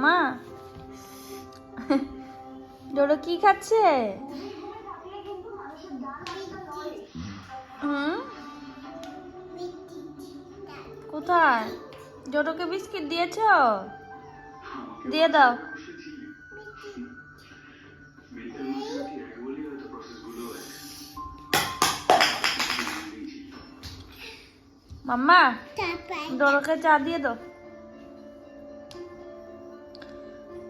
মা ডোডো কি খাচ্ছে? কোথায়? ডোডোকে বিস্কিট দিয়েছো? দিয়ে দাও। মাম্মা ডোডোকে চা দিয়ে দাও।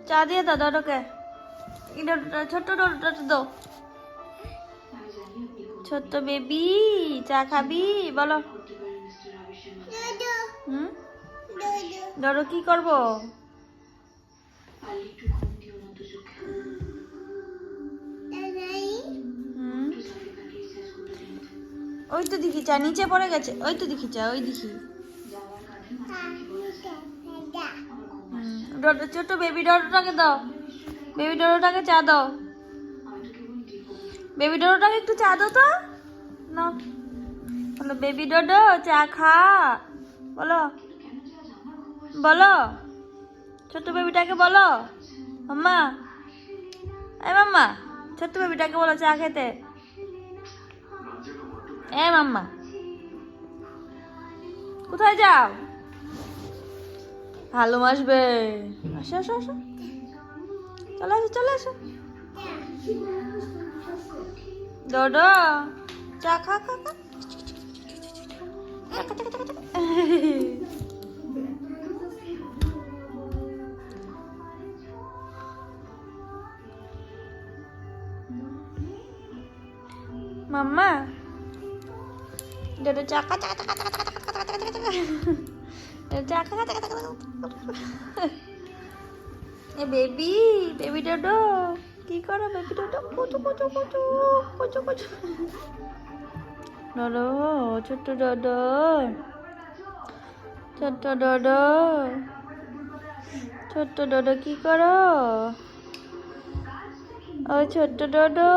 চা দিয়ে দাও ডোডোকে। ছোট্ট ডোডোটা দাও। ছোট্ট বেবি চা খাবি? বলো। ডোডো কি করবো? ওই তো দেখি চা নিচে পড়ে গেছে। ওই তো দেখি চা, ওই দেখি। ডোডো ছোট বেবি ডোডোটাকে দাও। বেবি ডোডোটাকে চা দাও। বেবি ডোডোটাকে একটু চা দাও তো। না বলো বেবি ডোডো চা খা। বলো বলো ছোট্ট বেবিটাকে বলো। মাম্মা এই মাম্মা ছোট্ট বেবিটাকে বলো চা খেতে। এ মাম্মা কোথায় যাও? ভালোবাসবে। আসো আসো আসো, চলে আসো চলে আসো। ডোডো চা খা খা খা। মাম্মা ডোডো চা খা চা খা চা খা চা খা চা খা চা খা। এ বেবি বেবি ডোডো কি করো? বেবি ডোডো কুচু কুচু কুচু কুচু কুচু। ডোডো ছোট্ট ডোডো ছোট্ট ডোডো ছোট্ট ডোডো কি করো? ও ছোট্ট ডোডো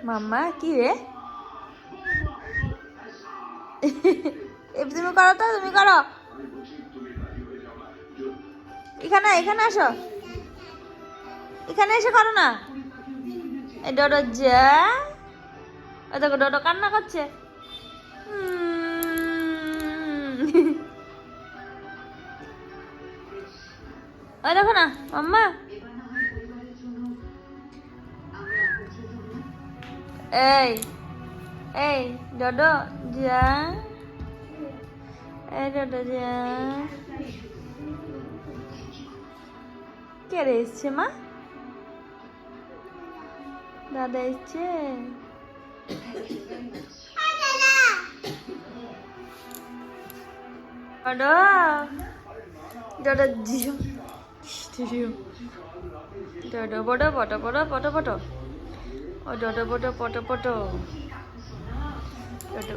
মাম্মা কি রে? তুমি করো তো, তুমি করো। এখানে এখানে আসো, এখানে এসে করো না। এই ডোডো যা, ওই দেখো ডোডো কান্না করছে। ওই দেখো না মাম্মা। এই এই ডোডো যা, এই ডোডো যা। কে রে এসছে মা? দাদা এসছে। ডোডো ডোডো জিও ডোডো বড়ো পটো পটো পটো পটো। ও ডোডো বড়ো পটো পটো ডোডো।